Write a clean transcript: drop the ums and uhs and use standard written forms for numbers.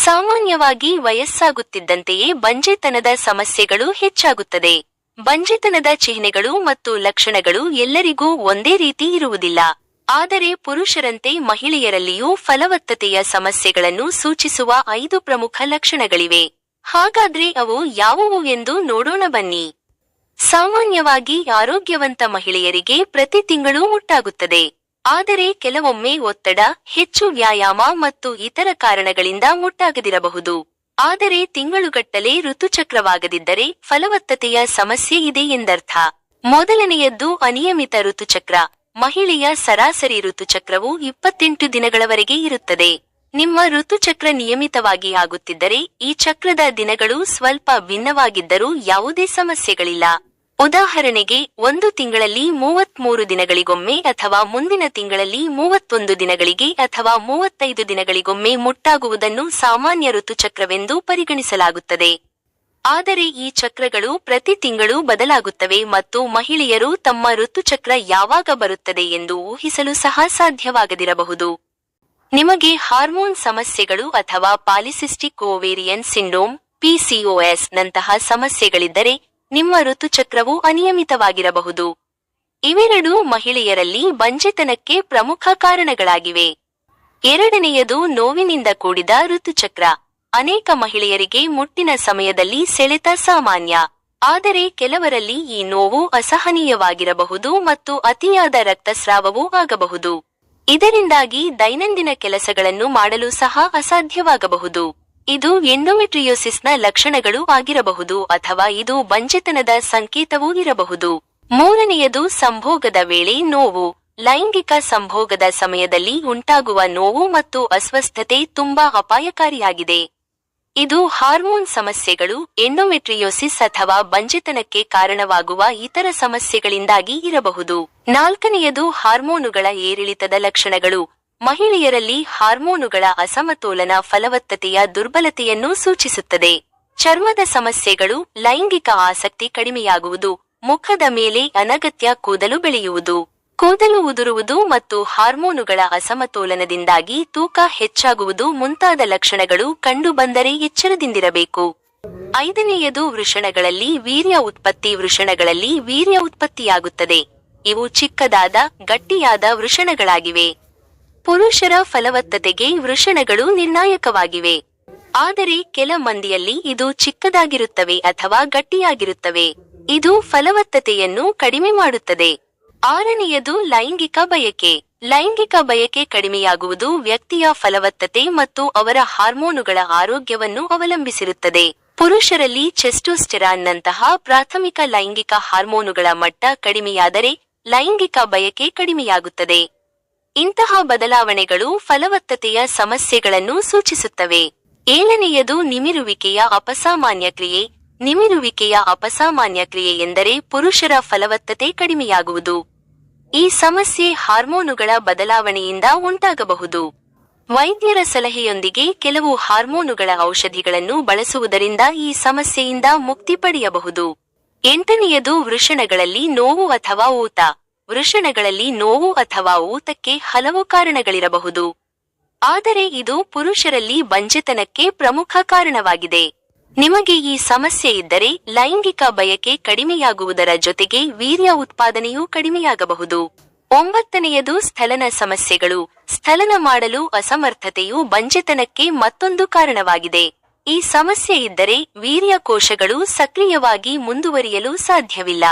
ಸಾಮಾನ್ಯವಾಗಿ ವಯಸ್ಸಾಗುತ್ತಿದ್ದಂತೆಯೇ ಬಂಜೆತನದ ಸಮಸ್ಯೆಗಳು ಹೆಚ್ಚಾಗುತ್ತದೆ. ಬಂಜೆತನದ ಚಿಹ್ನೆಗಳು ಮತ್ತು ಲಕ್ಷಣಗಳು ಎಲ್ಲರಿಗೂ ಒಂದೇ ರೀತಿ ಇರುವುದಿಲ್ಲ. ಆದರೆ ಪುರುಷರಂತೆ ಮಹಿಳೆಯರಲ್ಲಿಯೂ ಫಲವತ್ತತೆಯ ಸಮಸ್ಯೆಗಳನ್ನು ಸೂಚಿಸುವ 5 ಪ್ರಮುಖ ಲಕ್ಷಣಗಳಿವೆ. ಹಾಗಾದ್ರೆ ಅವು ಯಾವುವು ಎಂದು ನೋಡೋಣ ಬನ್ನಿ. ಸಾಮಾನ್ಯವಾಗಿ ಆರೋಗ್ಯವಂತ ಮಹಿಳೆಯರಿಗೆ ಪ್ರತಿ ತಿಂಗಳೂ ಉಂಟಾಗುತ್ತದೆ. ಆದರೆ ಕೆಲವೊಮ್ಮೆ ಒತ್ತಡ, ಹೆಚ್ಚು ವ್ಯಾಯಾಮ ಮತ್ತು ಇತರ ಕಾರಣಗಳಿಂದ ಉಂಟಾಗದಿರಬಹುದು. ಆದರೆ ತಿಂಗಳುಗಟ್ಟಲೆ ಋತುಚಕ್ರವಾಗದಿದ್ದರೆ ಫಲವತ್ತತೆಯ ಸಮಸ್ಯೆ ಇದೆ ಎಂದರ್ಥ. ಮೊದಲನೆಯದ್ದು ಅನಿಯಮಿತ ಋತುಚಕ್ರ. ಮಹಿಳೆಯ ಸರಾಸರಿ ಋತುಚಕ್ರವು 28 ದಿನಗಳವರೆಗೆ ಇರುತ್ತದೆ. ನಿಮ್ಮ ಋತುಚಕ್ರ ನಿಯಮಿತವಾಗಿ ಆಗುತ್ತಿದ್ದರೆ ಈ ಚಕ್ರದ ದಿನಗಳು ಸ್ವಲ್ಪ ಭಿನ್ನವಾಗಿದ್ದರೂ ಯಾವುದೇ ಸಮಸ್ಯೆಗಳಿಲ್ಲ. ಉದಾಹರಣೆಗೆ, ಒಂದು ತಿಂಗಳಲ್ಲಿ 33 ದಿನಗಳಿಗೊಮ್ಮೆ ಅಥವಾ ಮುಂದಿನ ತಿಂಗಳಲ್ಲಿ 31 ದಿನಗಳಿಗೆ ಅಥವಾ 35 ದಿನಗಳಿಗೊಮ್ಮೆ ಮುಟ್ಟಾಗುವುದನ್ನು ಸಾಮಾನ್ಯ ಋತುಚಕ್ರವೆಂದು ಪರಿಗಣಿಸಲಾಗುತ್ತದೆ. ಆದರೆ ಈ ಚಕ್ರಗಳು ಪ್ರತಿ ತಿಂಗಳು ಬದಲಾಗುತ್ತವೆ ಮತ್ತು ಮಹಿಳೆಯರು ತಮ್ಮ ಋತುಚಕ್ರ ಯಾವಾಗ ಬರುತ್ತದೆ ಎಂದು ಊಹಿಸಲು ಸಹ ಸಾಧ್ಯವಾಗದಿರಬಹುದು. ನಿಮಗೆ ಹಾರ್ಮೋನ್ ಸಮಸ್ಯೆಗಳು ಅಥವಾ ಪಾಲಿಸಿಸ್ಟಿಕ್ ಓವೇರಿಯನ್ ಸಿಂಡ್ರೋಮ್ (PCOS) ನಂತಹ ಸಮಸ್ಯೆಗಳಿದ್ದರೆ ನಿಮ್ಮ ಋತುಚಕ್ರವು ಅನಿಯಮಿತವಾಗಿರಬಹುದು. ಇವೆರಡೂ ಮಹಿಳೆಯರಲ್ಲಿ ಬಂಜೆತನಕ್ಕೆ ಪ್ರಮುಖ ಕಾರಣಗಳಾಗಿವೆ. ಎರಡನೆಯದು ನೋವಿನಿಂದ ಕೂಡಿದ ಋತುಚಕ್ರ. ಅನೇಕ ಮಹಿಳೆಯರಿಗೆ ಮುಟ್ಟಿನ ಸಮಯದಲ್ಲಿ ಸೆಳೆತ ಸಾಮಾನ್ಯ. ಆದರೆ ಕೆಲವರಲ್ಲಿ ಈ ನೋವು ಅಸಹನೀಯವಾಗಿರಬಹುದು ಮತ್ತು ಅತಿಯಾದ ರಕ್ತಸ್ರಾವವೂ ಆಗಬಹುದು. ಇದರಿಂದಾಗಿ ದೈನಂದಿನ ಕೆಲಸಗಳನ್ನು ಮಾಡಲು ಸಹ ಅಸಾಧ್ಯವಾಗಬಹುದು. ಇದು ಎಂಡೋಮೆಟ್ರಿಯೋಸಿಸ್ನ ಲಕ್ಷಣಗಳು ಆಗಿರಬಹುದು ಅಥವಾ ಇದು ಬಂಜೆತನದ ಸಂಕೇತವೂ ಇರಬಹುದು. ಮೂರನೆಯದು ಸಂಭೋಗದ ವೇಳೆ ನೋವು. ಲೈಂಗಿಕ ಸಂಭೋಗದ ಸಮಯದಲ್ಲಿ ಉಂಟಾಗುವ ನೋವು ಮತ್ತು ಅಸ್ವಸ್ಥತೆ ತುಂಬಾ ಅಪಾಯಕಾರಿಯಾಗಿದೆ. ಇದು ಹಾರ್ಮೋನ್ ಸಮಸ್ಯೆಗಳು, ಎಂಡೋಮೆಟ್ರಿಯೋಸಿಸ್ ಅಥವಾ ಬಂಜೆತನಕ್ಕೆ ಕಾರಣವಾಗುವ ಇತರ ಸಮಸ್ಯೆಗಳಿಂದಾಗಿ ಇರಬಹುದು. ನಾಲ್ಕನೆಯದು ಹಾರ್ಮೋನುಗಳ ಏರಿಳಿತದ ಲಕ್ಷಣಗಳು. ಮಹಿಳೆಯರಲ್ಲಿ ಹಾರ್ಮೋನುಗಳ ಅಸಮತೋಲನ ಫಲವತ್ತತೆಯ ದುರ್ಬಲತೆಯನ್ನು ಸೂಚಿಸುತ್ತದೆ. ಚರ್ಮದ ಸಮಸ್ಯೆಗಳು, ಲೈಂಗಿಕ ಆಸಕ್ತಿ ಕಡಿಮೆಯಾಗುವುದು, ಮುಖದ ಮೇಲೆ ಅನಗತ್ಯ ಕೂದಲು ಬೆಳೆಯುವುದು, ಕೂದಲು ಉದುರುವುದು ಮತ್ತು ಹಾರ್ಮೋನುಗಳ ಅಸಮತೋಲನದಿಂದಾಗಿ ತೂಕ ಹೆಚ್ಚಾಗುವುದು ಮುಂತಾದ ಲಕ್ಷಣಗಳು ಕಂಡುಬಂದರೆ ಎಚ್ಚರದಿಂದಿರಬೇಕು. ಐದನೆಯದು ವೃಷಣಗಳಲ್ಲಿ ವೀರ್ಯ ಉತ್ಪತ್ತಿ. ವೃಷಣಗಳಲ್ಲಿ ವೀರ್ಯ ಉತ್ಪತ್ತಿಯಾಗುತ್ತದೆ. ಇವು ಚಿಕ್ಕದಾದ, ಗಟ್ಟಿಯಾದ ವೃಷಣಗಳಾಗಿವೆ. ಪುರುಷರ ಫಲವತ್ತತೆಗೆ ವೃಷಣಗಳು ನಿರ್ಣಾಯಕವಾಗಿವೆ. ಆದರೆ ಕೆಲ ಮಂದಿಯಲ್ಲಿ ಇದು ಚಿಕ್ಕದಾಗಿರುತ್ತವೆ ಅಥವಾ ಗಟ್ಟಿಯಾಗಿರುತ್ತವೆ. ಇದು ಫಲವತ್ತತೆಯನ್ನು ಕಡಿಮೆ ಮಾಡುತ್ತದೆ. ಆರನೆಯದು ಲೈಂಗಿಕ ಬಯಕೆ. ಲೈಂಗಿಕ ಬಯಕೆ ಕಡಿಮೆಯಾಗುವುದು ವ್ಯಕ್ತಿಯ ಫಲವತ್ತತೆ ಮತ್ತು ಅವರ ಹಾರ್ಮೋನುಗಳ ಆರೋಗ್ಯವನ್ನು ಅವಲಂಬಿಸಿರುತ್ತದೆ. ಪುರುಷರಲ್ಲಿ ಟೆಸ್ಟೋಸ್ಟೆರಾನ್ ನಂತಹ ಪ್ರಾಥಮಿಕ ಲೈಂಗಿಕ ಹಾರ್ಮೋನುಗಳ ಮಟ್ಟ ಕಡಿಮೆಯಾದರೆ ಲೈಂಗಿಕ ಬಯಕೆ ಕಡಿಮೆಯಾಗುತ್ತದೆ. ಇಂತಹ ಬದಲಾವಣೆಗಳು ಫಲವತ್ತತೆಯ ಸಮಸ್ಯೆಗಳನ್ನು ಸೂಚಿಸುತ್ತವೆ. ಏಳನೆಯದು ನಿಮಿರುವಿಕೆಯ ಅಪಸಾಮಾನ್ಯ ಕ್ರಿಯೆ. ನಿಮಿರುವಿಕೆಯ ಅಪಸಾಮಾನ್ಯ ಕ್ರಿಯೆ ಎಂದರೆ ಪುರುಷರ ಫಲವತ್ತತೆ ಕಡಿಮೆಯಾಗುವುದು. ಈ ಸಮಸ್ಯೆ ಹಾರ್ಮೋನುಗಳ ಬದಲಾವಣೆಯಿಂದ ಉಂಟಾಗಬಹುದು. ವೈದ್ಯರ ಸಲಹೆಯೊಂದಿಗೆ ಕೆಲವು ಹಾರ್ಮೋನುಗಳ ಔಷಧಿಗಳನ್ನು ಬಳಸುವುದರಿಂದ ಈ ಸಮಸ್ಯೆಯಿಂದ ಮುಕ್ತಿ ಪಡೆಯಬಹುದು. ಎಂಟನೆಯದು ವೃಷಣಗಳಲ್ಲಿ ನೋವು ಅಥವಾ ಊತ. ವೃಷಣಗಳಲ್ಲಿ ನೋವು ಅಥವಾ ಊತಕ್ಕೆ ಹಲವು ಕಾರಣಗಳಿರಬಹುದು. ಆದರೆ ಇದು ಪುರುಷರಲ್ಲಿ ಬಂಜೆತನಕ್ಕೆ ಪ್ರಮುಖ ಕಾರಣವಾಗಿದೆ. ನಿಮಗೆ ಈ ಸಮಸ್ಯೆ ಇದ್ದರೆ ಲೈಂಗಿಕ ಬಯಕೆ ಕಡಿಮೆಯಾಗುವುದರ ಜೊತೆಗೆ ವೀರ್ಯ ಉತ್ಪಾದನೆಯೂ ಕಡಿಮೆಯಾಗಬಹುದು. ಒಂಬತ್ತನೆಯದು ಸ್ಥಳನ ಸಮಸ್ಯೆಗಳು. ಸ್ಥಳನ ಮಾಡಲು ಅಸಮರ್ಥತೆಯು ಬಂಜೆತನಕ್ಕೆ ಮತ್ತೊಂದು ಕಾರಣವಾಗಿದೆ. ಈ ಸಮಸ್ಯೆ ಇದ್ದರೆ ವೀರ್ಯ ಕೋಶಗಳು ಸಕ್ರಿಯವಾಗಿ ಮುಂದುವರಿಯಲು ಸಾಧ್ಯವಿಲ್ಲ.